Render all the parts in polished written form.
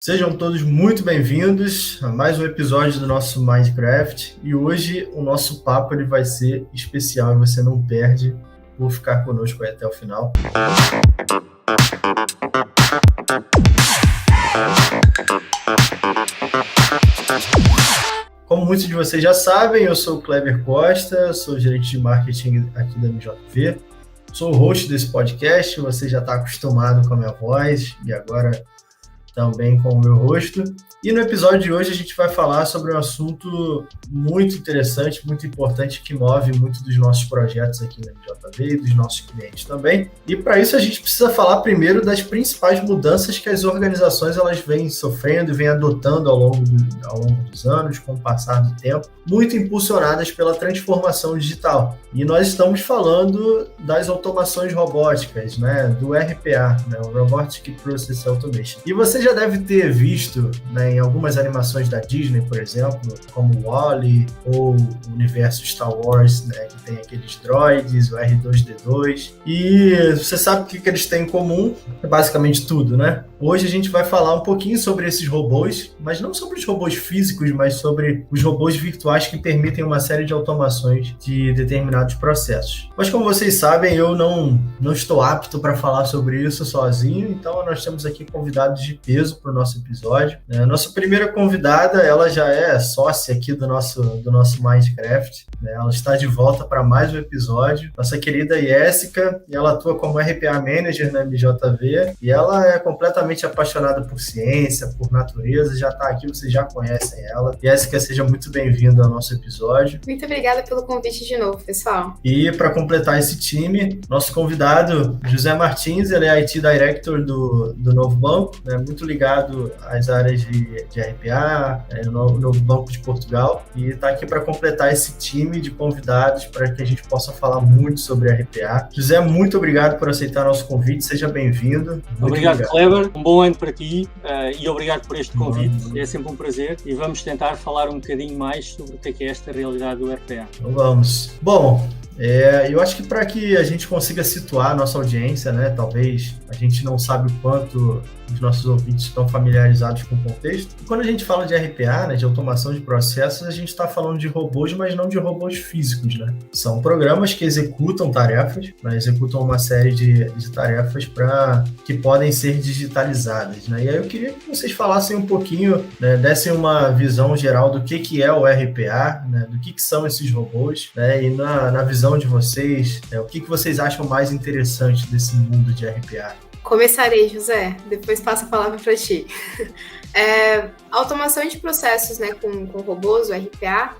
Sejam todos muito bem-vindos a mais um episódio do nosso Minecraft. E hoje o nosso papo ele vai ser especial e você não perde por ficar conosco aí até o final. Como muitos de vocês já sabem, eu sou o Kleber Costa, sou gerente de marketing aqui da MJV. Sou o host desse podcast, você já está acostumado com a minha voz e agora também com o meu rosto. E no episódio de hoje a gente vai falar sobre um assunto muito interessante, muito importante, que move muito dos nossos projetos aqui na MJV e dos nossos clientes também. E para isso a gente precisa falar primeiro das principais mudanças que as organizações elas vêm sofrendo e vêm adotando ao longo dos anos, com o passar do tempo, muito impulsionadas pela transformação digital. E nós estamos falando das automações robóticas, né, do RPA, né, o Robotic Process Automation. E você já deve ter visto, né, em algumas animações da Disney, por exemplo, como o WALL-E ou o universo Star Wars, né, que tem aqueles droids, o R2-D2. E você sabe o que eles têm em comum? É basicamente tudo, né? Hoje a gente vai falar um pouquinho sobre esses robôs, mas não sobre os robôs físicos, mas sobre os robôs virtuais que permitem uma série de automações de determinados processos. Mas como vocês sabem, eu não estou apto para falar sobre isso sozinho, então nós temos aqui convidados de peso para o nosso episódio. Nossa primeira convidada, ela já é sócia aqui do nosso Minecraft, né? Ela está de volta para mais um episódio. Nossa querida Jéssica, ela atua como RPA Manager na MJV e ela é completamente apaixonada por ciência, por natureza, já está aqui, vocês já conhecem ela. Jéssica, seja muito bem-vinda ao nosso episódio. Muito obrigada pelo convite de novo, pessoal. E para completar esse time, nosso convidado, José Martins, ele é IT Director do Novo Banco, né? Muito ligado às áreas de RPA, no Novo Banco de Portugal, e está aqui para completar esse time de convidados para que a gente possa falar muito sobre RPA. José, muito obrigado por aceitar nosso convite, seja bem-vindo. Obrigado, Kleber, um bom ano para ti e obrigado por este convite, é sempre um prazer e vamos tentar falar um bocadinho mais sobre o que é esta realidade do RPA. Então vamos. Bom, eu acho que para que a gente consiga situar a nossa audiência, né, talvez a gente não sabe o quanto os nossos ouvintes estão familiarizados com o contexto. E quando a gente fala de RPA, né, de automação de processos, a gente está falando de robôs, mas não de robôs físicos, né? São programas que executam tarefas, né, executam uma série de tarefas que podem ser digitalizadas, né? E aí eu queria que vocês falassem um pouquinho, né, dessem uma visão geral do que é o RPA, né, do que são esses robôs, né, e na visão de vocês, o que vocês acham mais interessante desse mundo de RPA? Começarei, José, depois passo a palavra para ti. A automação de processos, né, com robôs, o RPA,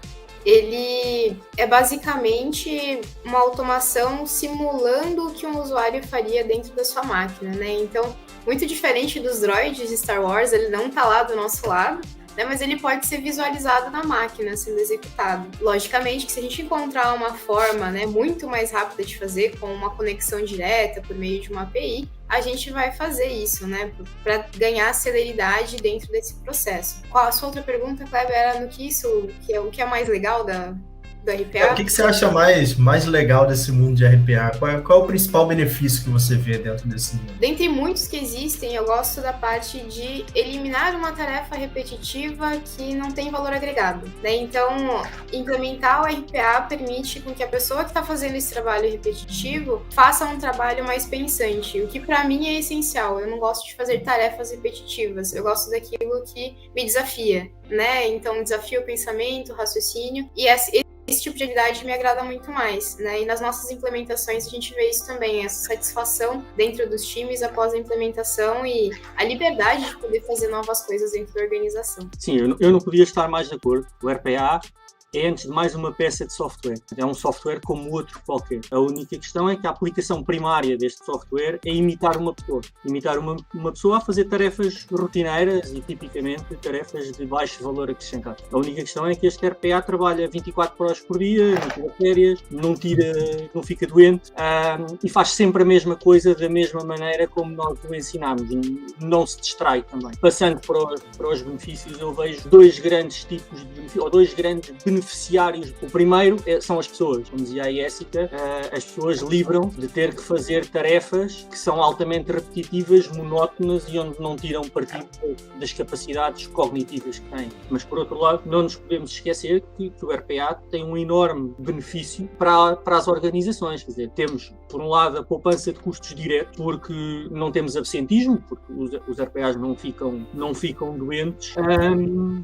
ele é basicamente uma automação simulando o que um usuário faria dentro da sua máquina, né? Então, muito diferente dos droids de Star Wars, ele não está lá do nosso lado, né, mas ele pode ser visualizado na máquina, sendo executado. Logicamente que se a gente encontrar uma forma, né, muito mais rápida de fazer, com uma conexão direta por meio de uma API, a gente vai fazer isso, né, para ganhar celeridade dentro desse processo. Qual a sua outra pergunta, Kleber, era no que o que é mais legal do RPA? O que você acha mais legal desse mundo de RPA? Qual é o principal benefício que você vê dentro desse mundo? Dentre muitos que existem, eu gosto da parte de eliminar uma tarefa repetitiva que não tem valor agregado, né? Então, implementar o RPA permite com que a pessoa que está fazendo esse trabalho repetitivo faça um trabalho mais pensante, o que para mim é essencial. Eu não gosto de fazer tarefas repetitivas, eu gosto daquilo que me desafia, né? Então, desafia o pensamento, o raciocínio, e esse tipo de habilidade me agrada muito mais, né? E nas nossas implementações a gente vê isso também, essa satisfação dentro dos times após a implementação e a liberdade de poder fazer novas coisas dentro da organização. Sim, eu não podia estar mais de acordo. O RPA é, antes de mais, uma peça de software. É um software como outro qualquer. A única questão é que a aplicação primária deste software é imitar uma pessoa. Imitar uma pessoa a fazer tarefas rotineiras e, tipicamente, tarefas de baixo valor acrescentado. A única questão é que este RPA trabalha 24 horas por dia, não tira férias, não fica doente e faz sempre a mesma coisa da mesma maneira como nós o ensinamos. Não se distrai também. Passando para os benefícios, eu vejo dois grandes tipos de benefícios, ou dois grandes benefícios beneficiários. O primeiro são as pessoas. Como dizia a Jéssica, as pessoas livram de ter que fazer tarefas que são altamente repetitivas, monótonas e onde não tiram partido das capacidades cognitivas que têm. Mas, por outro lado, não nos podemos esquecer que o RPA tem um enorme benefício para as organizações. Quer dizer, temos, por um lado, a poupança de custos diretos, porque não temos absentismo, porque os RPAs não ficam doentes,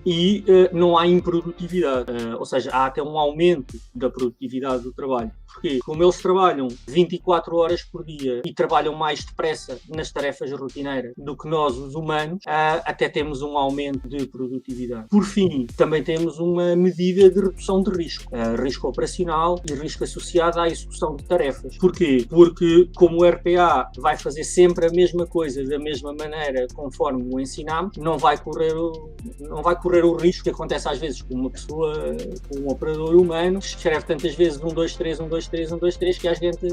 e não há improdutividade. Ou seja, há até um aumento da produtividade do trabalho. Porque, como eles trabalham 24 horas por dia e trabalham mais depressa nas tarefas rotineiras do que nós, os humanos, até temos um aumento de produtividade. Por fim, também temos uma medida de redução de risco. Risco operacional e risco associado à execução de tarefas. Porquê? Porque, como o RPA vai fazer sempre a mesma coisa da mesma maneira conforme o ensinamos, não vai correr o risco que acontece às vezes com uma pessoa, com um operador humano, que escreve tantas vezes 1, 2, 3, 1, 2, 3, 1, 2, 3, que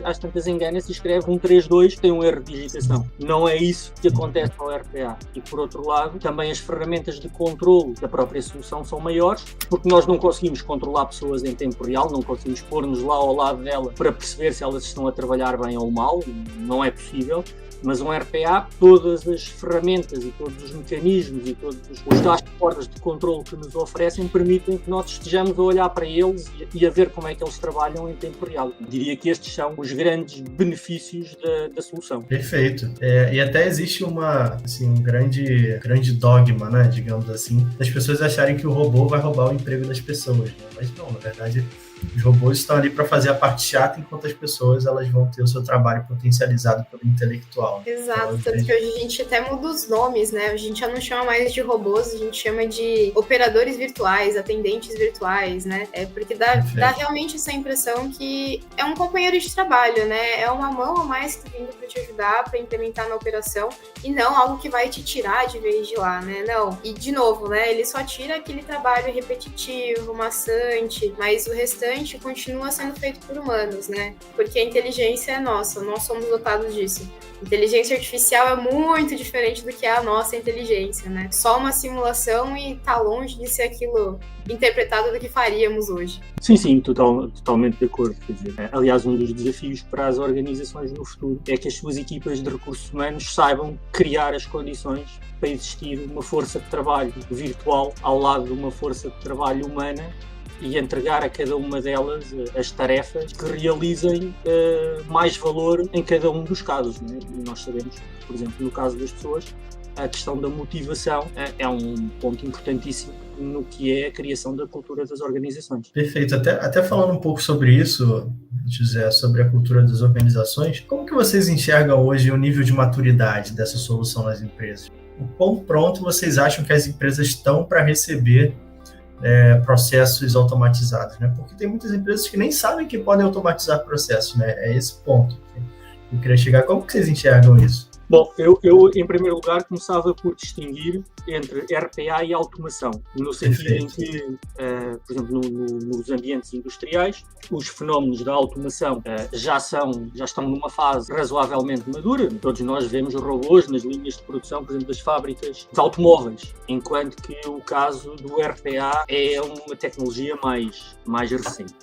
às tantas engana-se e escreve 1, 3, 2, tem um erro de digitação. Não é isso que acontece no RPA. E, por outro lado, também as ferramentas de controlo da própria solução são maiores, porque nós não conseguimos controlar pessoas em tempo real, não conseguimos pôr-nos lá ao lado dela para perceber se elas estão a trabalhar bem ou mal, não é possível. Mas um RPA, todas as ferramentas e todos os mecanismos e todos os dashboards de controle que nos oferecem permitem que nós estejamos a olhar para eles e a ver como é que eles trabalham em tempo real. Diria que estes são os grandes benefícios da solução. Perfeito. E até existe um grande dogma, né, digamos assim, das pessoas acharem que o robô vai roubar o emprego das pessoas. Né? Mas não, na verdade, os robôs estão ali para fazer a parte chata, enquanto as pessoas elas vão ter o seu trabalho potencializado pelo intelectual. Exato, tanto que hoje a gente até muda os nomes, né? A gente já não chama mais de robôs, a gente chama de operadores virtuais, atendentes virtuais, né? Porque dá realmente essa impressão que é um companheiro de trabalho, né? É uma mão a mais que tá vindo para te ajudar, para implementar na operação, e não algo que vai te tirar de vez de lá, né? Não. E, de novo, né? Ele só tira aquele trabalho repetitivo, maçante, mas o restante continua sendo feito por humanos, né? Porque a inteligência é nossa, nós somos dotados disso. Inteligência artificial é muito diferente do que é a nossa inteligência, né? Só uma simulação e tá longe de ser aquilo interpretado do que faríamos hoje. Sim, totalmente de acordo. Quer dizer, aliás, um dos desafios para as organizações no futuro é que as suas equipas de recursos humanos saibam criar as condições para existir uma força de trabalho virtual ao lado de uma força de trabalho humana e entregar a cada uma delas as tarefas que realizem mais valor em cada um dos casos. Né? E nós sabemos, por exemplo, no caso das pessoas, a questão da motivação é um ponto importantíssimo no que é a criação da cultura das organizações. Perfeito. Até falando um pouco sobre isso, José, sobre a cultura das organizações, como que vocês enxergam hoje o nível de maturidade dessa solução nas empresas? O quão pronto vocês acham que as empresas estão para receber processos automatizados, né? Porque tem muitas empresas que nem sabem que podem automatizar processos, né? É esse ponto que eu queria chegar. Como que vocês enxergam isso? Bom, eu em primeiro lugar começava por distinguir entre RPA e automação, no sentido em que, por exemplo, nos ambientes industriais, os fenómenos da automação já estão numa fase razoavelmente madura. Todos nós vemos robôs nas linhas de produção, por exemplo, das fábricas de automóveis, enquanto que o caso do RPA é uma tecnologia mais recente.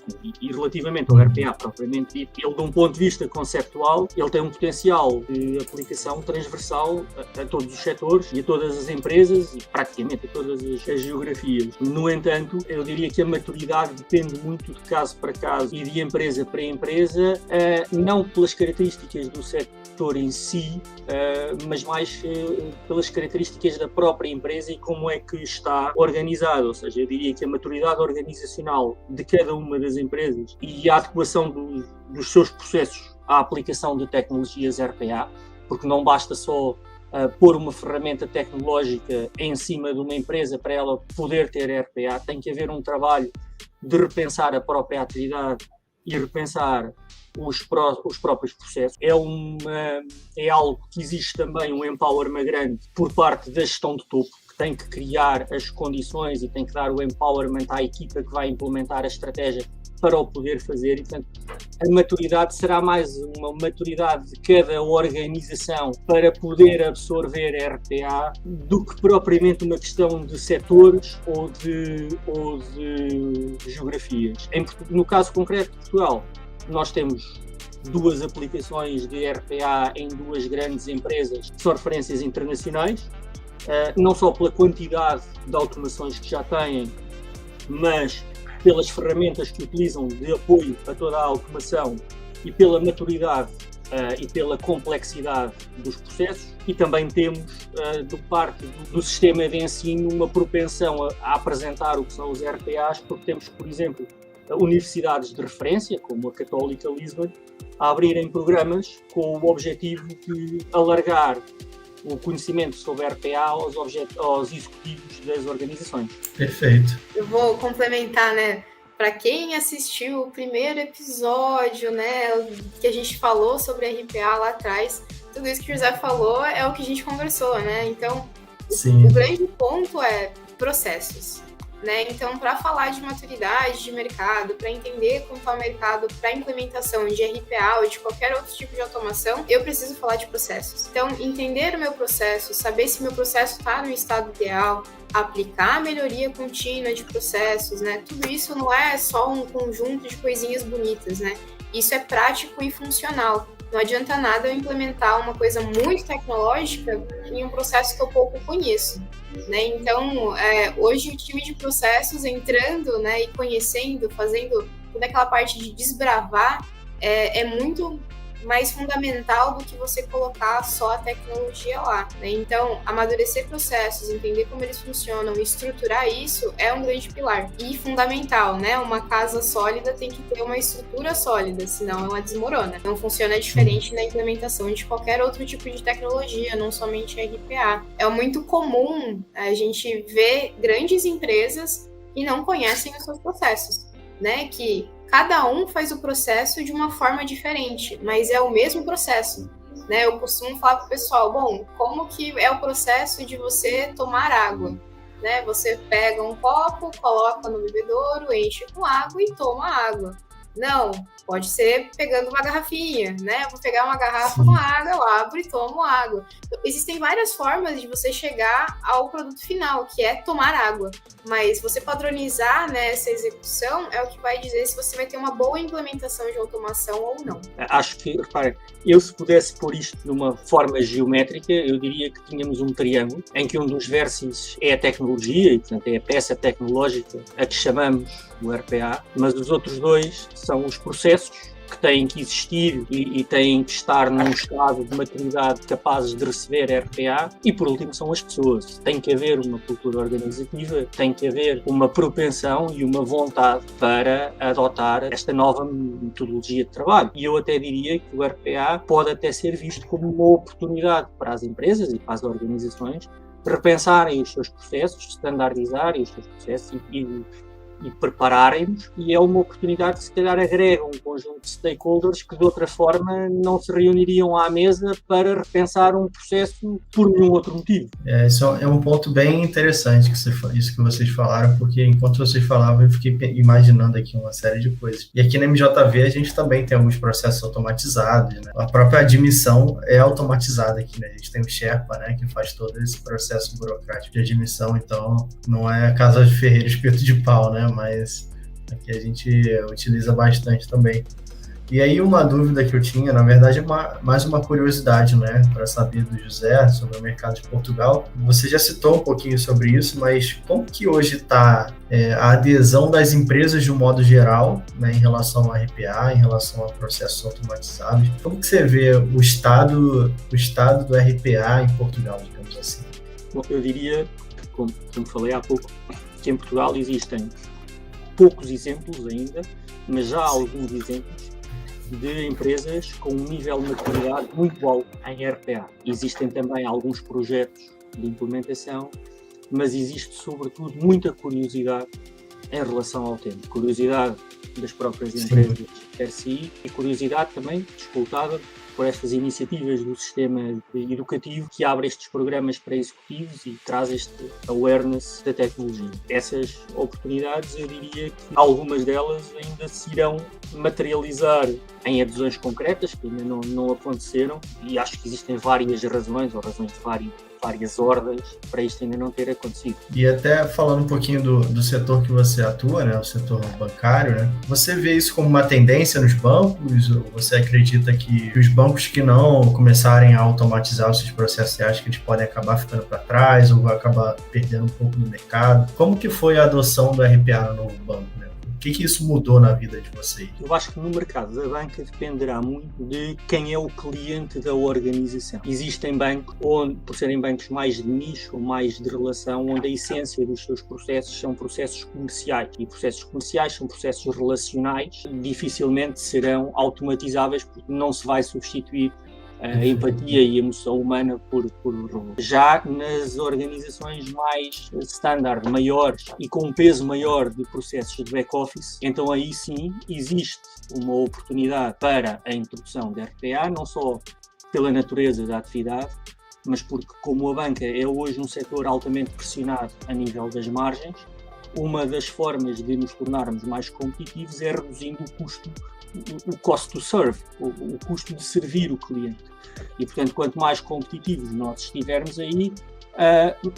E relativamente ao RPA propriamente dito, ele, de um ponto de vista conceptual, ele tem um potencial de aplicação transversal a todos os setores e a todas as empresas e praticamente a todas as geografias. No entanto, eu diria que a maturidade depende muito de caso para caso e de empresa para empresa, não pelas características do setor em si, mas mais pelas características da própria empresa e como é que está organizada. Ou seja, eu diria que a maturidade organizacional de cada uma das empresas e a adequação dos seus processos à aplicação de tecnologias RPA, porque não basta só pôr uma ferramenta tecnológica em cima de uma empresa para ela poder ter RPA, tem que haver um trabalho de repensar a própria atividade e repensar os próprios processos. É algo que existe também um empowerment grande por parte da gestão de topo, que tem que criar as condições e tem que dar o empowerment à equipa que vai implementar a estratégia para o poder fazer, e portanto a maturidade será mais uma maturidade de cada organização para poder absorver RPA do que propriamente uma questão de setores ou de geografias. No caso concreto de Portugal, nós temos 2 aplicações de RPA em 2 grandes empresas que são referências internacionais, não só pela quantidade de automações que já têm, mas pelas ferramentas que utilizam de apoio a toda a automação e pela maturidade e pela complexidade dos processos. E também temos, do parte do sistema de ensino, uma propensão a apresentar o que são os RPAs, porque temos, por exemplo, universidades de referência, como a Católica Lisbon, a abrirem programas com o objetivo de alargar o conhecimento sobre RPA aos executivos das organizações. Perfeito. Eu vou complementar, né? Para quem assistiu o primeiro episódio, né, que a gente falou sobre RPA lá atrás, tudo isso que o José falou é o que a gente conversou, né? Então, o grande ponto é processos. Né? Então, para falar de maturidade de mercado, para entender como está o mercado para implementação de RPA ou de qualquer outro tipo de automação, eu preciso falar de processos. Então, entender o meu processo, saber se meu processo está no estado ideal, aplicar a melhoria contínua de processos, né? Tudo isso não é só um conjunto de coisinhas bonitas, né? Isso é prático e funcional. Não adianta nada eu implementar uma coisa muito tecnológica em um processo que eu pouco conheço, né? Então, hoje o time de processos entrando, né, e conhecendo, fazendo toda aquela parte de desbravar, é muito mais fundamental do que você colocar só a tecnologia lá, né? Então, amadurecer processos, entender como eles funcionam e estruturar isso é um grande pilar e fundamental, né? Uma casa sólida tem que ter uma estrutura sólida, senão ela desmorona. Não funciona diferente na implementação de qualquer outro tipo de tecnologia, não somente RPA. É muito comum a gente ver grandes empresas que não conhecem os seus processos, né? Que cada um faz o processo de uma forma diferente, mas é o mesmo processo, né? Eu costumo falar para o pessoal, bom, como que é o processo de você tomar água, né? Você pega um copo, coloca no bebedouro, enche com água e toma água. Não, pode ser pegando uma garrafinha, né? Vou pegar uma garrafa com água, eu abro e tomo água. Então, existem várias formas de você chegar ao produto final, que é tomar água. Mas você padronizar, né, essa execução é o que vai dizer se você vai ter uma boa implementação de automação ou não. Acho que, repare, eu se pudesse pôr isto de uma forma geométrica, eu diria que tínhamos um triângulo em que um dos vértices é a tecnologia, e portanto é a peça tecnológica a que chamamos o RPA, mas os outros 2 são os processos que têm que existir e têm que estar num estado de maturidade capazes de receber RPA, e por último são as pessoas. Tem que haver uma cultura organizativa, tem que haver uma propensão e uma vontade para adotar esta nova metodologia de trabalho. E eu até diria que o RPA pode até ser visto como uma oportunidade para as empresas e para as organizações repensarem os seus processos, standardizarem os seus processos e prepararem-nos, e é uma oportunidade que se calhar agrega um conjunto de stakeholders que de outra forma não se reuniriam à mesa para repensar um processo por nenhum outro motivo. Isso é um ponto bem interessante, isso que vocês falaram, porque enquanto vocês falavam eu fiquei imaginando aqui uma série de coisas. E aqui na MJV a gente também tem alguns processos automatizados, né? A própria admissão é automatizada aqui, né? A gente tem o Sherpa, né, que faz todo esse processo burocrático de admissão, então não é casa de ferreiro espeto de pau, né? Mas aqui a gente utiliza bastante também. E aí uma dúvida que eu tinha, na verdade, é mais uma curiosidade, né, para saber do José sobre o mercado de Portugal. Você já citou um pouquinho sobre isso, mas como que hoje está a adesão das empresas de um modo geral, né, em relação ao RPA, em relação a processos automatizados? Como que você vê o estado do RPA em Portugal, digamos assim? Bom, eu diria, como falei há pouco, que em Portugal existem poucos exemplos ainda, mas já há alguns exemplos de empresas com um nível de maturidade muito alto em RPA. Existem também alguns projetos de implementação, mas existe sobretudo muita curiosidade em relação ao tema. Curiosidade das próprias empresas per si e curiosidade também escutada por estas iniciativas do sistema educativo que abre estes programas para executivos e traz este awareness da tecnologia. Essas oportunidades, eu diria que algumas delas ainda se irão materializar em adesões concretas que ainda não aconteceram, e acho que existem várias razões, ou razões de várias ordens para isto ainda não ter acontecido. E até falando um pouquinho do setor que você atua, né, o setor bancário, né, você vê isso como uma tendência nos bancos, ou você acredita que os bancos que não começarem a automatizar os seus processos, você acha que eles podem acabar ficando para trás ou vai acabar perdendo um pouco do mercado? Como que foi a adoção do RPA no novo banco, né? O que isso mudou na vida de vocês? Eu acho que no mercado da banca dependerá muito de quem é o cliente da organização. Existem bancos, por serem bancos mais de nicho ou mais de relação, onde a essência dos seus processos são processos comerciais. E processos comerciais são processos relacionais, dificilmente serão automatizáveis porque não se vai substituir a empatia e a emoção humana por robô. Já nas organizações mais standard, maiores e com um peso maior de processos de back-office, então aí sim existe uma oportunidade para a introdução de RPA, não só pela natureza da atividade, mas porque, como a banca é hoje um setor altamente pressionado a nível das margens, uma das formas de nos tornarmos mais competitivos é reduzindo o cost to serve, o custo de servir o cliente. E, portanto, quanto mais competitivos nós estivermos aí,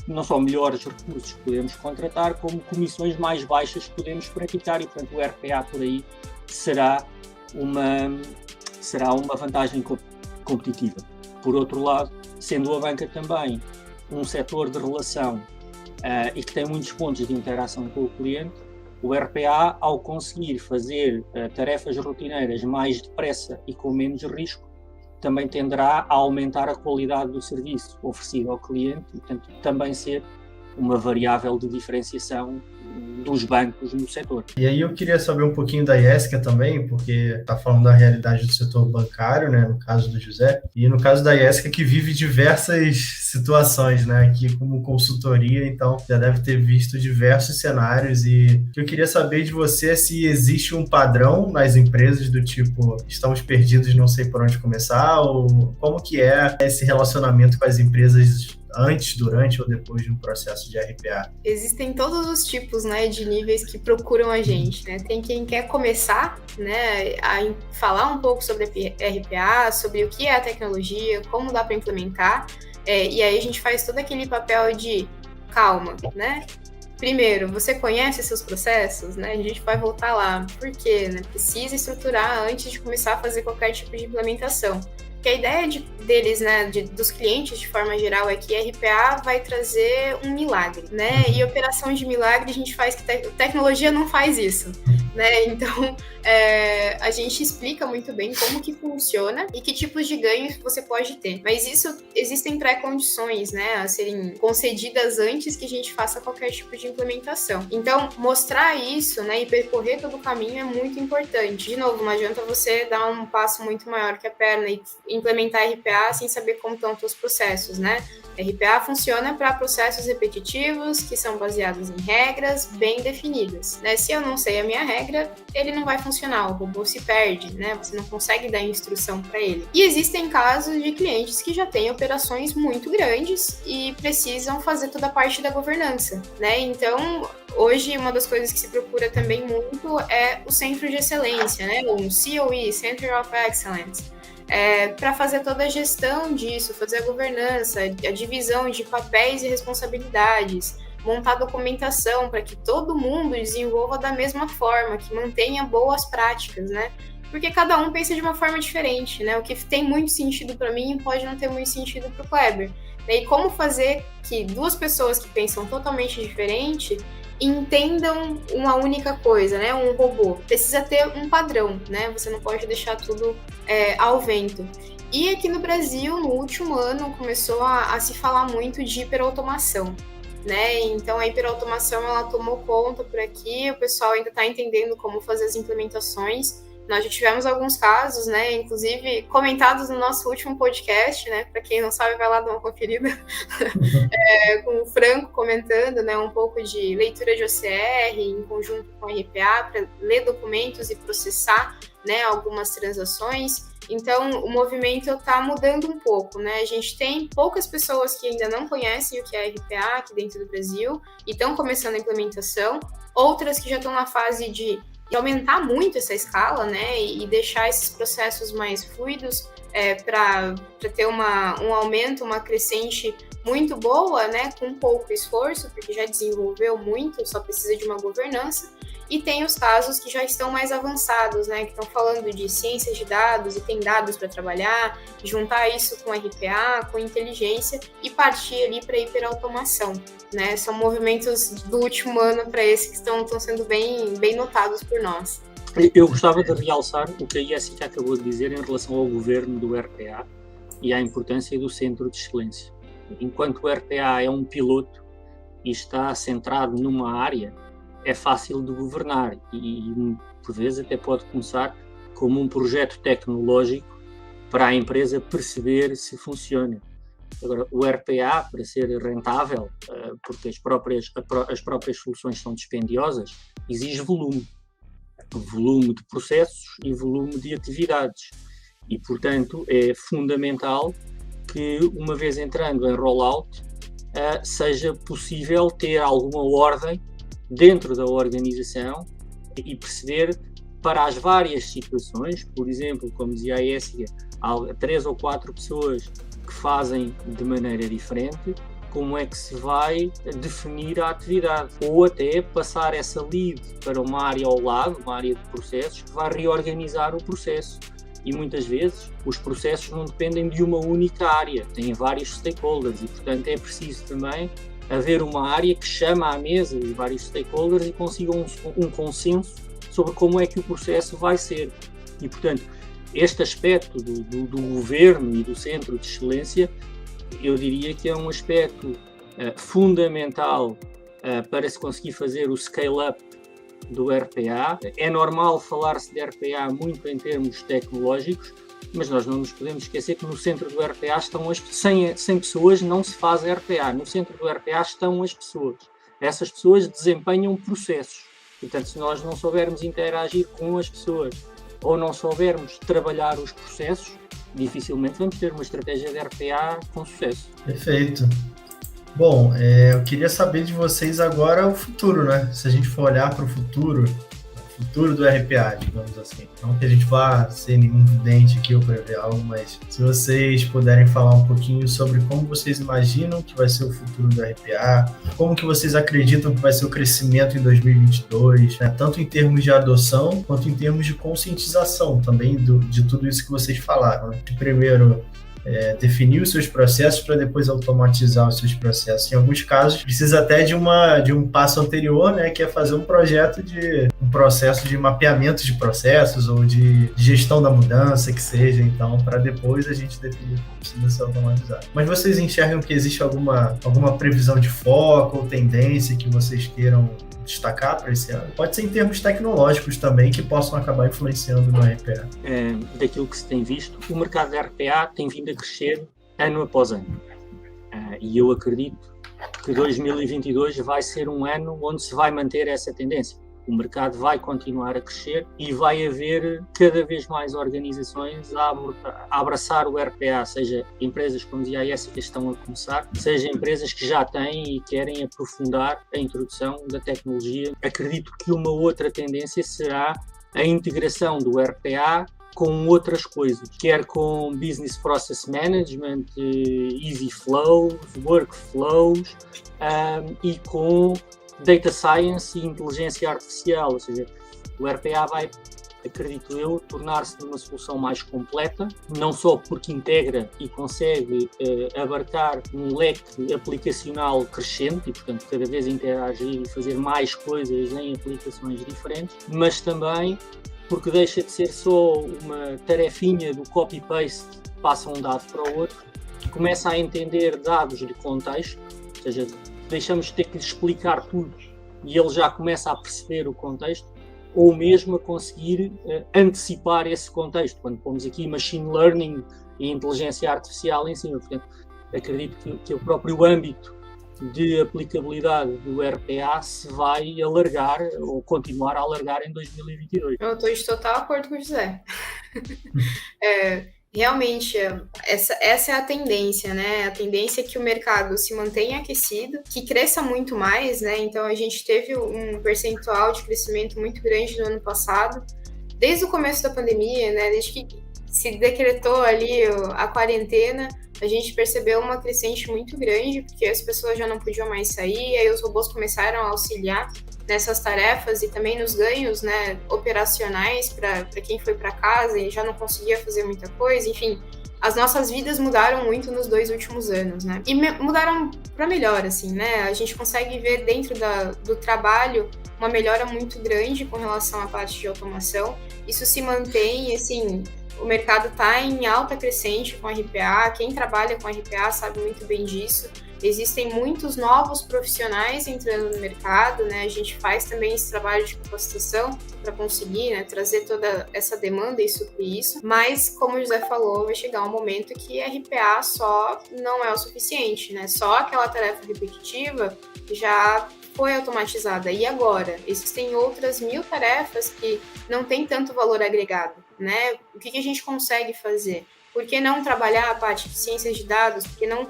não só melhores recursos podemos contratar, como comissões mais baixas podemos praticar, e, portanto, o RPA por aí será uma vantagem competitiva. Por outro lado, sendo a banca também um setor de relação e que tem muitos pontos de interação com o cliente, o RPA, ao conseguir fazer tarefas rotineiras mais depressa e com menos risco, também tenderá a aumentar a qualidade do serviço oferecido ao cliente e, portanto, também ser uma variável de diferenciação dos bancos no setor. E aí eu queria saber um pouquinho da Jessica também, porque está falando da realidade do setor bancário, né, no caso do José, e no caso da Jessica, que vive diversas situações, né, aqui como consultoria, então já deve ter visto diversos cenários, e o que eu queria saber de você é se existe um padrão nas empresas do tipo, estamos perdidos, não sei por onde começar, ou como que é esse relacionamento com as empresas antes, durante ou depois de um processo de RPA? Existem todos os tipos, né, de níveis que procuram a gente, né? Tem quem quer começar, né, a falar um pouco sobre RPA, sobre o que é a tecnologia, como dá para implementar, e aí a gente faz todo aquele papel de calma, né? Primeiro, você conhece seus processos, né? A gente vai voltar lá. Por quê? Né? Precisa estruturar antes de começar a fazer qualquer tipo de implementação. Porque a ideia deles, né, dos clientes de forma geral, é que RPA vai trazer um milagre, né? E operação de milagre a gente faz que tecnologia não faz isso, né? Então, a gente explica muito bem como que funciona e que tipos de ganhos você pode ter. Mas existem pré-condições, né, a serem concedidas antes que a gente faça qualquer tipo de implementação. Então, mostrar isso, né, e percorrer todo o caminho é muito importante. De novo, não adianta você dar um passo muito maior que a perna e implementar RPA sem saber como estão os processos, né? RPA funciona para processos repetitivos que são baseados em regras bem definidas, né? Se eu não sei a minha regra, ele não vai funcionar, o robô se perde, né? Você não consegue dar instrução para ele. E existem casos de clientes que já têm operações muito grandes e precisam fazer toda a parte da governança, né? Então, hoje, uma das coisas que se procura também muito é o centro de excelência, né? O COE, Center of Excellence. Para fazer toda a gestão disso, fazer a governança, a divisão de papéis e responsabilidades, montar documentação para que todo mundo desenvolva da mesma forma, que mantenha boas práticas, né? Porque cada um pensa de uma forma diferente, né? O que tem muito sentido para mim pode não ter muito sentido para o Kleber. E como fazer que duas pessoas que pensam totalmente diferente entendam uma única coisa, né? Um robô precisa ter um padrão, né? Você não pode deixar tudo ao vento. E aqui no Brasil, no último ano, começou a se falar muito de hiperautomação, né? Então a hiperautomação ela tomou conta por aqui, o pessoal ainda está entendendo como fazer as implementações. Nós já tivemos alguns casos, né, inclusive comentados no nosso último podcast, né, para quem não sabe, vai lá dar uma conferida, com o Franco comentando, né, um pouco de leitura de OCR em conjunto com a RPA, para ler documentos e processar né, algumas transações. Então, o movimento está mudando um pouco, né? A gente tem poucas pessoas que ainda não conhecem o que é RPA aqui dentro do Brasil e estão começando a implementação, outras que já estão na fase de aumentar muito essa escala, né, e deixar esses processos mais fluidos para ter um aumento, uma crescente muito boa, né, com pouco esforço, porque já desenvolveu muito, só precisa de uma governança. E tem os casos que já estão mais avançados, né, que estão falando de ciências de dados e tem dados para trabalhar, juntar isso com RPA, com inteligência e partir ali para hiperautomação, né? São movimentos do último ano para esse que estão sendo bem notados por nós. Eu gostava de realçar o que a Jéssica acabou de dizer em relação ao governo do RPA e à importância do centro de excelência. Enquanto o RPA é um piloto e está centrado numa área, é fácil de governar e por vezes até pode começar como um projeto tecnológico para a empresa perceber se funciona. Agora, o RPA, para ser rentável, porque as próprias soluções são dispendiosas, exige volume de processos e volume de atividades. E, portanto, é fundamental que, uma vez entrando em rollout, seja possível ter alguma ordem dentro da organização e perceber para as várias situações, por exemplo, como dizia a Jéssica, há 3 ou 4 pessoas que fazem de maneira diferente, como é que se vai definir a atividade, ou até passar essa lead para uma área ao lado, uma área de processos, que vai reorganizar o processo. E muitas vezes os processos não dependem de uma única área, têm vários stakeholders e, portanto, é preciso também haver uma área que chama à mesa os vários stakeholders e consiga um consenso sobre como é que o processo vai ser. E, portanto, este aspecto do governo e do centro de excelência, eu diria que é um aspecto fundamental para se conseguir fazer o scale-up do RPA. É normal falar-se de RPA muito em termos tecnológicos, mas nós não nos podemos esquecer que no centro do RPA estão sem pessoas não se faz RPA. No centro do RPA estão as pessoas. Essas pessoas desempenham processos. Portanto, se nós não soubermos interagir com as pessoas ou não soubermos trabalhar os processos, dificilmente vamos ter uma estratégia de RPA com sucesso. Perfeito. Bom, eu queria saber de vocês agora o futuro, né? Se a gente for olhar para o futuro do RPA, digamos assim. Não que a gente vá ser nenhum vidente aqui ou prever algo, mas se vocês puderem falar um pouquinho sobre como vocês imaginam que vai ser o futuro do RPA, como que vocês acreditam que vai ser o crescimento em 2022, né? Tanto em termos de adoção, quanto em termos de conscientização também de tudo isso que vocês falaram, né? Primeiro, definir os seus processos para depois automatizar os seus processos. Em alguns casos, precisa até de um passo anterior, né, que é fazer um processo de mapeamento de processos ou de gestão da mudança, que seja, então, para depois a gente definir como precisa ser automatizado. Mas vocês enxergam que existe alguma previsão de foco ou tendência que vocês queiram destacar para esse ano? Pode ser em termos tecnológicos também, que possam acabar influenciando no RPA. Daquilo que se tem visto, o mercado de RPA tem vindo a crescer ano após ano. E eu acredito que 2022 vai ser um ano onde se vai manter essa tendência. O mercado vai continuar a crescer e vai haver cada vez mais organizações a abraçar o RPA, seja empresas, como dizia a Jéssica, que estão a começar, seja empresas que já têm e querem aprofundar a introdução da tecnologia. Acredito que uma outra tendência será a integração do RPA com outras coisas, quer com Business Process Management, Easy Flows, Workflows e com Data Science e Inteligência Artificial, ou seja, o RPA vai, acredito eu, tornar-se numa solução mais completa, não só porque integra e consegue abarcar um leque aplicacional crescente e, portanto, cada vez interagir e fazer mais coisas em aplicações diferentes, mas também porque deixa de ser só uma tarefinha do copy-paste, passa um dado para o outro, começa a entender dados de contexto, ou seja, deixamos de ter que lhe explicar tudo e ele já começa a perceber o contexto, ou mesmo a conseguir antecipar esse contexto, quando pomos aqui machine learning e inteligência artificial em cima. Portanto, acredito que o próprio âmbito de aplicabilidade do RPA se vai alargar ou continuar a alargar em 2022. Eu estou de total acordo com o José. Realmente, essa é a tendência, né? A tendência é que o mercado se mantenha aquecido, que cresça muito mais, né? Então, a gente teve um percentual de crescimento muito grande no ano passado, desde o começo da pandemia, né? Desde que se decretou ali a quarentena, a gente percebeu uma crescente muito grande, porque as pessoas já não podiam mais sair, aí os robôs começaram a auxiliar nessas tarefas e também nos ganhos, né, operacionais para quem foi para casa e já não conseguia fazer muita coisa. Enfim, as nossas vidas mudaram muito nos 2 últimos anos, né? E mudaram para melhor, assim, né? A gente consegue ver dentro do trabalho uma melhora muito grande com relação à parte de automação. Isso se mantém, assim, o mercado está em alta crescente com RPA. Quem trabalha com RPA sabe muito bem disso. Existem muitos novos profissionais entrando no mercado, né? A gente faz também esse trabalho de capacitação para conseguir, né, trazer toda essa demanda e suprir isso. Mas, como o José falou, vai chegar um momento que RPA só não é o suficiente, né? Só aquela tarefa repetitiva já foi automatizada. E agora? Existem outras 1000 tarefas que não têm tanto valor agregado, né? O que a gente consegue fazer? Por que não trabalhar a parte de ciências de dados? Por que não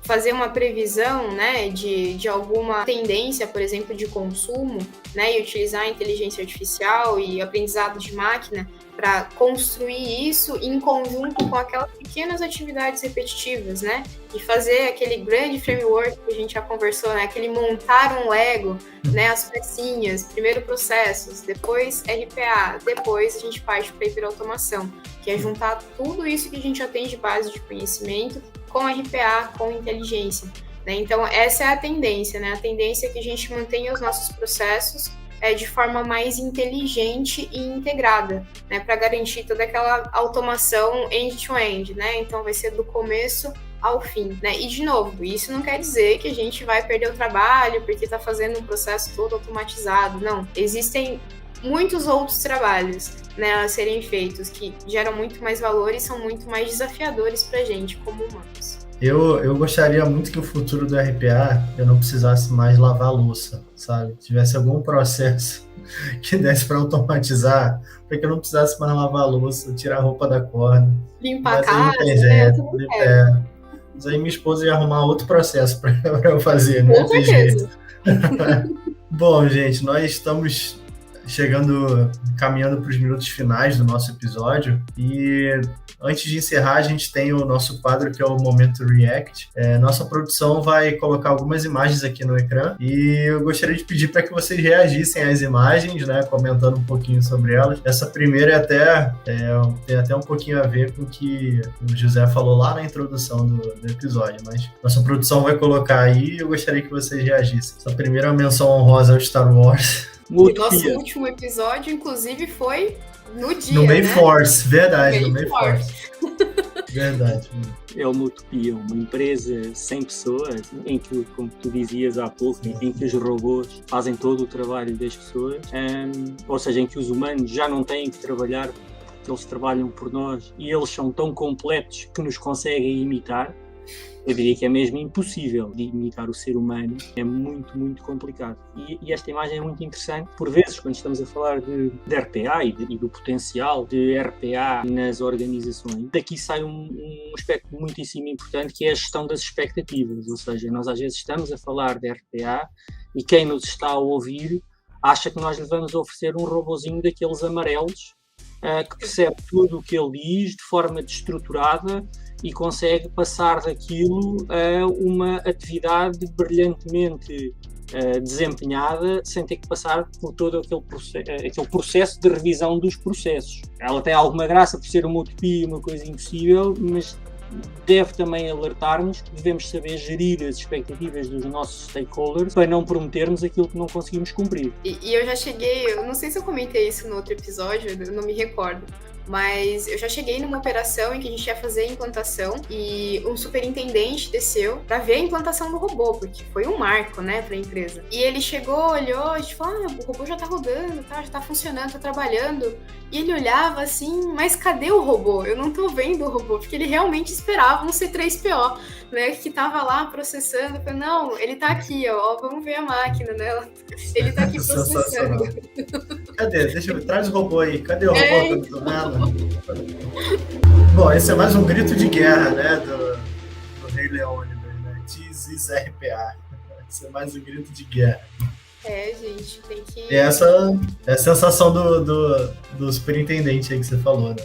fazer uma previsão, né, de alguma tendência, por exemplo, de consumo, né, e utilizar a inteligência artificial e aprendizado de máquina para construir isso em conjunto com aquelas pequenas atividades repetitivas, né, e fazer aquele grande framework que a gente já conversou, né, aquele montar um Lego, né, as pecinhas, primeiro processos, depois RPA, depois a gente parte para a hiperautomação, que é juntar tudo isso que a gente já tem de base de conhecimento com RPA, com inteligência, né? Então, essa é a tendência, né? A tendência é que a gente mantenha os nossos processos de forma mais inteligente e integrada, né? Para garantir toda aquela automação end-to-end, né? Então, vai ser do começo ao fim, né? E, de novo, isso não quer dizer que a gente vai perder o trabalho porque está fazendo um processo todo automatizado. Não, existem muitos outros trabalhos, né, a serem feitos que geram muito mais valor e são muito mais desafiadores para a gente como humanos. Eu gostaria muito que o futuro do RPA eu não precisasse mais lavar a louça, sabe? Tivesse algum processo que desse para automatizar, para que eu não precisasse mais lavar a louça, tirar a roupa da corda. Limpar a casa, né? Mas aí minha esposa ia arrumar outro processo para eu fazer, né? Com certeza. Bom, gente, nós estamos caminhando para os minutos finais do nosso episódio e antes de encerrar a gente tem o nosso quadro que é o Momento React. Nossa produção vai colocar algumas imagens aqui no ecrã e eu gostaria de pedir para que vocês reagissem às imagens, né, comentando um pouquinho sobre elas. Essa primeira tem até um pouquinho a ver com o que o José falou lá na introdução do episódio, mas nossa produção vai colocar aí e eu gostaria que vocês reagissem. Essa primeira menção honrosa ao Star Wars. O nosso último episódio, inclusive, foi no dia, no May né? Force, verdade, no May Force. Verdade. É uma utopia, uma empresa sem pessoas, em que, como tu dizias há pouco, em que os robôs fazem todo o trabalho das pessoas, ou seja, em que os humanos já não têm que trabalhar porque eles trabalham por nós e eles são tão completos que nos conseguem imitar. Eu diria que é mesmo impossível de imitar o ser humano, é muito, muito complicado. E esta imagem é muito interessante, por vezes, quando estamos a falar de RPA e do potencial de RPA nas organizações. Daqui sai um aspecto muitíssimo importante, que é a gestão das expectativas, ou seja, nós às vezes estamos a falar de RPA e quem nos está a ouvir acha que nós lhe vamos oferecer um robozinho daqueles amarelos que percebe tudo o que ele diz de forma destruturada e consegue passar daquilo a uma atividade brilhantemente desempenhada sem ter que passar por todo aquele processo de revisão dos processos. Ela tem alguma graça por ser uma utopia, uma coisa impossível, mas deve também alertar-nos que devemos saber gerir as expectativas dos nossos stakeholders para não prometermos aquilo que não conseguimos cumprir. E eu já cheguei, eu não sei se eu comentei isso no outro episódio, eu não me recordo, mas eu já cheguei numa operação em que a gente ia fazer a implantação e um superintendente desceu para ver a implantação do robô, porque foi um marco, né, para a empresa. E ele chegou, olhou, a gente falou, o robô já tá rodando, tá, já tá funcionando, tá trabalhando. E ele olhava assim, mas cadê o robô? Eu não tô vendo o robô, porque ele realmente esperava um C3PO, né, que tava lá processando. Eu falei, não, ele tá aqui, ó, vamos ver a máquina, né? Ele tá aqui processando. Cadê? Deixa eu ver, traz o robô aí. Cadê o robô que eu não tô vendo? Bom, esse é mais um grito de guerra, né, do Rei Leônidas, né? This is RPA. Esse é mais um grito de guerra. Gente, tem que... E essa é a sensação do superintendente aí que você falou, né?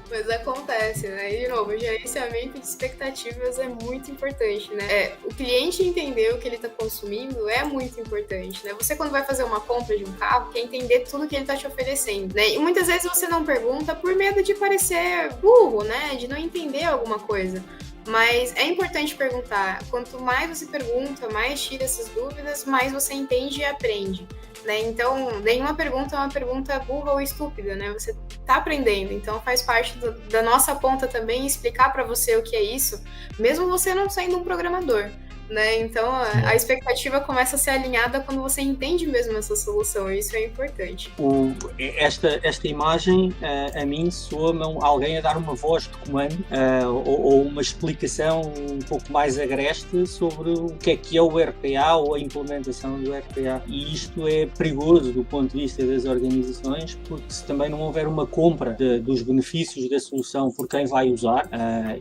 Mas acontece, né? E, de novo, o gerenciamento de expectativas é muito importante, né? O cliente entender o que ele está consumindo é muito importante, né? Você, quando vai fazer uma compra de um carro, quer entender tudo que ele está te oferecendo, né? E muitas vezes você não pergunta por medo de parecer burro, né? De não entender alguma coisa. Mas é importante perguntar. Quanto mais você pergunta, mais tira essas dúvidas, mais você entende e aprende, né? Então, nenhuma pergunta é uma pergunta burra ou estúpida, né? Você tá aprendendo, então faz parte da nossa ponta também explicar para você o que é isso, mesmo você não sendo um programador, né? Então, a expectativa começa a ser alinhada quando você entende mesmo essa solução, e isso é importante. Esta imagem, a mim, soa-me alguém a dar uma voz de comando ou uma explicação um pouco mais agreste sobre o que é o RPA ou a implementação do RPA. E isto é perigoso do ponto de vista das organizações, porque se também não houver uma compra dos benefícios da solução por quem vai usar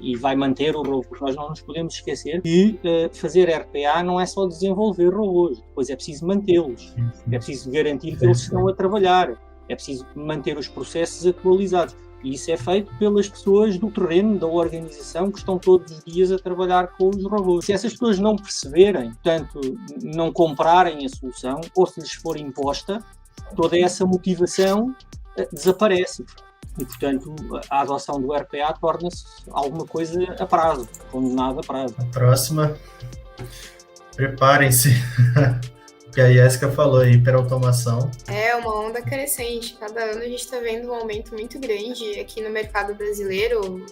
e vai manter o robô, porque nós não nos podemos esquecer que fazer RPA não é só desenvolver robôs, depois é preciso mantê-los, é preciso garantir que eles estão a trabalhar, é preciso manter os processos atualizados. E isso é feito pelas pessoas do terreno da organização que estão todos os dias a trabalhar com os robôs. Se essas pessoas não perceberem, portanto, não comprarem a solução, ou se lhes for imposta, toda essa motivação desaparece. E, portanto, a adoção do RPA torna-se alguma coisa a prazo, condenada a prazo. A próxima, preparem-se, que a Jéssica falou, hiperautomação. É uma onda crescente. Cada ano a gente está vendo um aumento muito grande aqui no mercado brasileiro,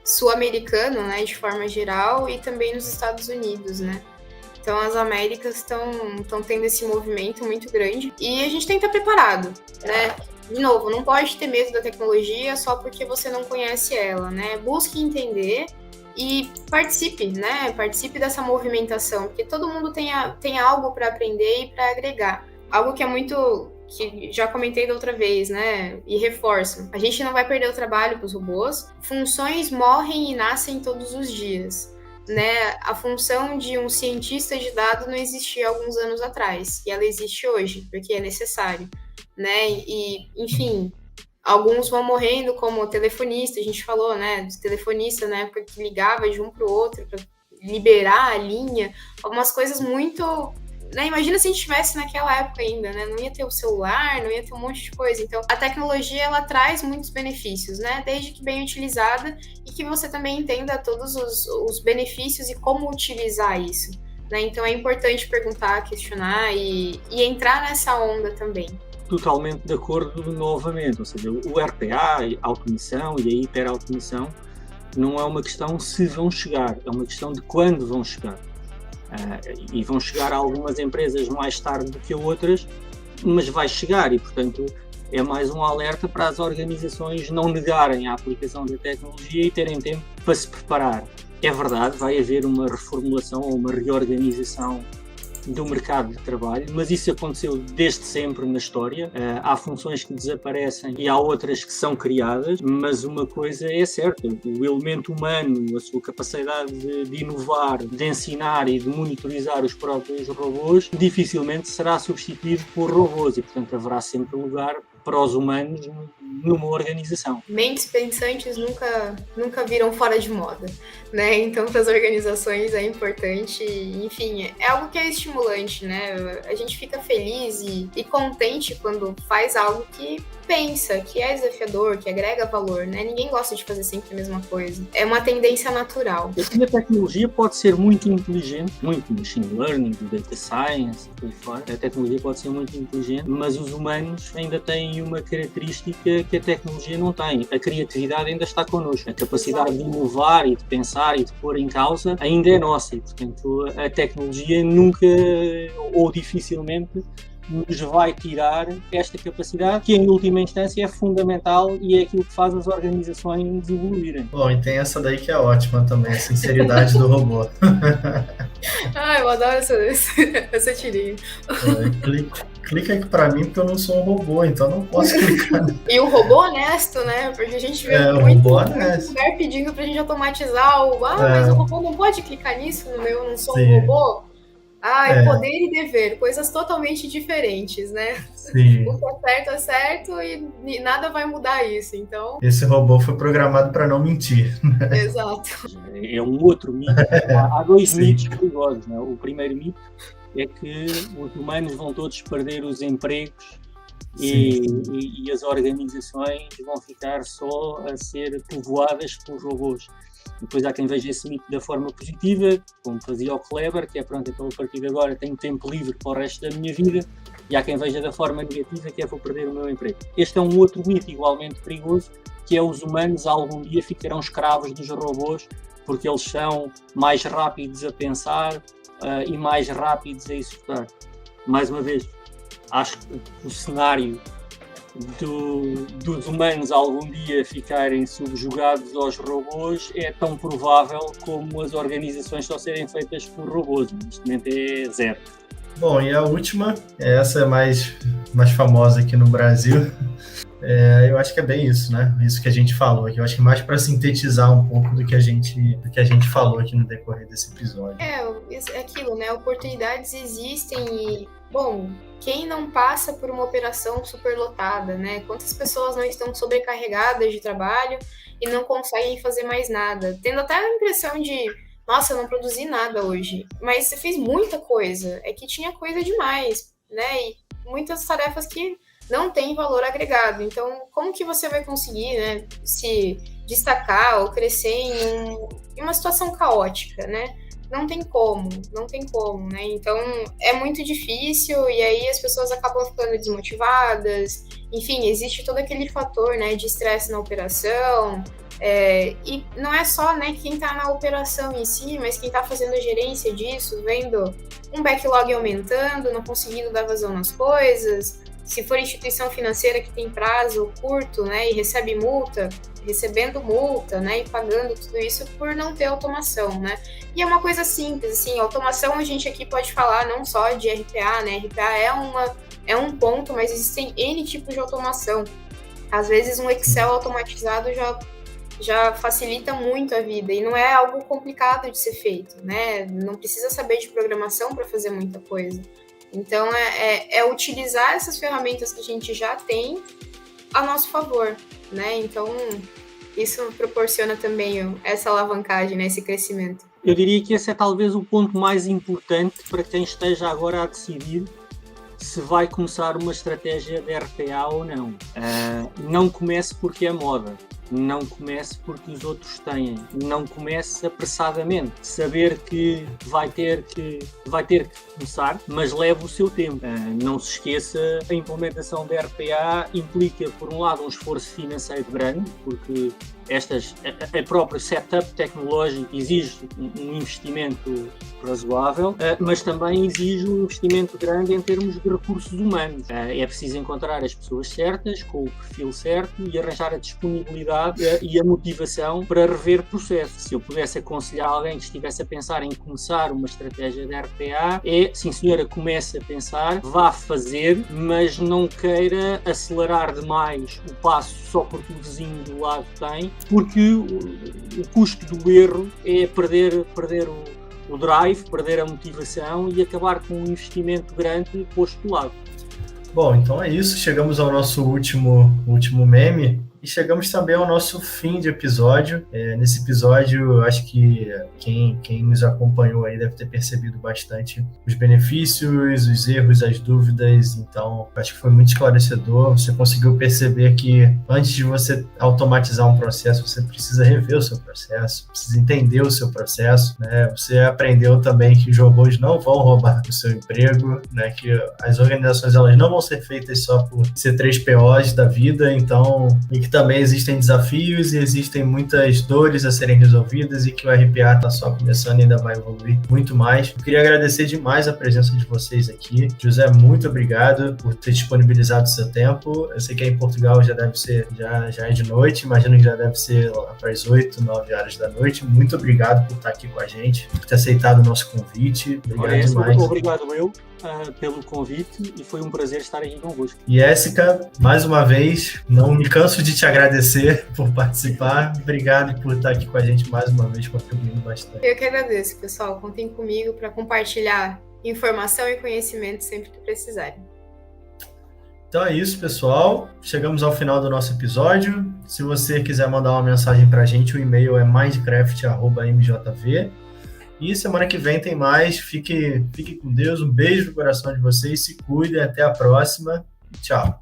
sul-americano, né, de forma geral, e também nos Estados Unidos, né? Então, as Américas estão tendo esse movimento muito grande e a gente tem que estar preparado, né? De novo, não pode ter medo da tecnologia só porque você não conhece ela, né? Busque entender e participe, né? Participe dessa movimentação, porque todo mundo tem algo para aprender e para agregar. Algo que é muito... que já comentei da outra vez, né? E reforço. A gente não vai perder o trabalho para os robôs. Funções morrem e nascem todos os dias, né? A função de um cientista de dados não existia alguns anos atrás, e ela existe hoje, porque é necessário, né? E, enfim, alguns vão morrendo como telefonista, a gente falou, né? De telefonista na época que ligava de um para o outro para liberar a linha, algumas coisas muito... Né? Imagina se a gente estivesse naquela época ainda, né? Não ia ter o celular, não ia ter um monte de coisa. Então, a tecnologia, ela traz muitos benefícios, né? Desde que bem utilizada e que você também entenda todos os benefícios e como utilizar isso, né? Então, é importante perguntar, questionar e entrar nessa onda também. Totalmente de acordo novamente, ou seja, o RPA, a automação e a hiperautomação não é uma questão se vão chegar, é uma questão de quando vão chegar. E vão chegar a algumas empresas mais tarde do que a outras, mas vai chegar e, portanto, é mais um alerta para as organizações não negarem a aplicação da tecnologia e terem tempo para se preparar. É verdade, vai haver uma reformulação ou uma reorganização do mercado de trabalho, mas isso aconteceu desde sempre na história. Há funções que desaparecem e há outras que são criadas, mas uma coisa é certa, o elemento humano, a sua capacidade de inovar, de ensinar e de monitorizar os próprios robôs, dificilmente será substituído por robôs e, portanto, haverá sempre lugar para os humanos numa organização. Mentes pensantes nunca viram fora de moda, né? Então, para as organizações é importante, enfim, é algo que é estimulante, né? A gente fica feliz e contente quando faz algo que pensa, que é desafiador, que agrega valor, né? Ninguém gosta de fazer sempre a mesma coisa. É uma tendência natural. Assim, a tecnologia pode ser muito inteligente, muito machine learning, data science, tudo fora. A tecnologia pode ser muito inteligente, mas os humanos ainda têm tem uma característica que a tecnologia não tem. A criatividade ainda está connosco. A capacidade de inovar e de pensar e de pôr em causa ainda é nossa. E, portanto, a tecnologia nunca ou dificilmente nos vai tirar esta capacidade, que em última instância é fundamental e é aquilo que faz as organizações evoluírem. Bom, e tem essa daí que é ótima também, a sinceridade do robô. Eu adoro essa tirinha. Clica aqui pra mim porque eu não sou um robô, então não posso clicar. E o robô honesto, né? Porque a gente vê muito lugar pedindo pra gente automatizar mas o robô não pode clicar nisso, eu não sou um robô. Poder e dever, coisas totalmente diferentes, né? Sim. O que é certo e nada vai mudar isso, então... Esse robô foi programado para não mentir. Exato. É um outro mito. Há dois mitos perigosos, né? O primeiro mito é que os humanos vão todos perder os empregos e as organizações vão ficar só a ser povoadas por robôs. Depois há quem veja esse mito da forma positiva, como fazia o Kleber, que é pronto, então a partir de agora tenho tempo livre para o resto da minha vida, e há quem veja da forma negativa, que é vou perder o meu emprego. Este é um outro mito igualmente perigoso, que é os humanos algum dia ficarão escravos dos robôs, porque eles são mais rápidos a pensar e mais rápidos a executar. Mais uma vez, acho que o cenário dos humanos algum dia ficarem subjugados aos robôs é tão provável como as organizações só serem feitas por robôs. Neste momento é zero. Bom, e a última, essa é mais famosa aqui no Brasil. Eu acho que é bem isso, né? Isso que a gente falou aqui. Eu acho que mais para sintetizar um pouco do que a gente falou aqui no decorrer desse episódio. É aquilo, né? Oportunidades existem e, bom, quem não passa por uma operação superlotada, né? Quantas pessoas não estão sobrecarregadas de trabalho e não conseguem fazer mais nada? Tendo até a impressão de, nossa, eu não produzi nada hoje. Mas você fez muita coisa. É que tinha coisa demais, né? E muitas tarefas que não têm valor agregado. Então, como que você vai conseguir, né, se destacar ou crescer em uma situação caótica, né? Não tem como, né? Então, é muito difícil e aí as pessoas acabam ficando desmotivadas. Enfim, existe todo aquele fator, né, de estresse na operação. E não é só, né, quem está na operação em si, mas quem está fazendo a gerência disso, vendo um backlog aumentando, não conseguindo dar vazão nas coisas. Se for instituição financeira que tem prazo curto, né, e recebendo multa, né, e pagando tudo isso por não ter automação, né. E é uma coisa simples, assim, automação a gente aqui pode falar não só de RPA, né, RPA é um ponto, mas existem N tipos de automação. Às vezes um Excel automatizado já facilita muito a vida e não é algo complicado de ser feito, né, não precisa saber de programação para fazer muita coisa. Então, é utilizar essas ferramentas que a gente já tem a nosso favor, né? Então, isso proporciona também essa alavancagem, né? Esse crescimento. Eu diria que esse é talvez o ponto mais importante para quem esteja agora a decidir se vai começar uma estratégia de RPA ou não. Não comece porque é moda. Não comece porque os outros têm. Não comece apressadamente. Saber que vai ter que começar, mas leve o seu tempo. Não se esqueça, a implementação da RPA implica, por um lado, um esforço financeiro grande, porque a própria setup tecnológico exige um investimento razoável, mas também exige um investimento grande em termos de recursos humanos. É preciso encontrar as pessoas certas, com o perfil certo e arranjar a disponibilidade e a motivação para rever processos. Se eu pudesse aconselhar alguém que estivesse a pensar em começar uma estratégia de RPA, sim senhora, comece a pensar, vá fazer, mas não queira acelerar demais o passo só porque o vizinho do lado tem, porque o custo do erro é perder o drive, perder a motivação e acabar com um investimento grande posto do lado. Bom, então é isso. Chegamos ao nosso último meme E chegamos também ao nosso fim de episódio. Nesse episódio, acho que quem nos acompanhou aí deve ter percebido bastante os benefícios, os erros, as dúvidas. Então, acho que foi muito esclarecedor. Você conseguiu perceber que antes de você automatizar um processo, você precisa rever o seu processo, precisa entender o seu processo, né? Você aprendeu também que os robôs não vão roubar o seu emprego, né? Que as organizações elas não vão ser feitas só por C3POs da vida, então, e que também existem desafios e existem muitas dores a serem resolvidas e que o RPA está só começando e ainda vai evoluir muito mais. Eu queria agradecer demais a presença de vocês aqui. José, muito obrigado por ter disponibilizado o seu tempo. Eu sei que em Portugal já deve ser, já é de noite, imagino que já deve ser lá para as 8, 9 horas da noite. Muito obrigado por estar aqui com a gente, por ter aceitado o nosso convite. Obrigado demais. Obrigado eu pelo convite e foi um prazer estar aqui convosco. E Jéssica, mais uma vez, não me canso de te agradecer por participar. Obrigado por estar aqui com a gente mais uma vez, contribuindo bastante. Eu que agradeço, pessoal. Contem comigo para compartilhar informação e conhecimento sempre que precisarem. Então é isso, pessoal. Chegamos ao final do nosso episódio. Se você quiser mandar uma mensagem para a gente, o e-mail é mindcraft@mjv. E semana que vem tem mais. Fique com Deus. Um beijo no coração de vocês. Se cuidem. Até a próxima. Tchau.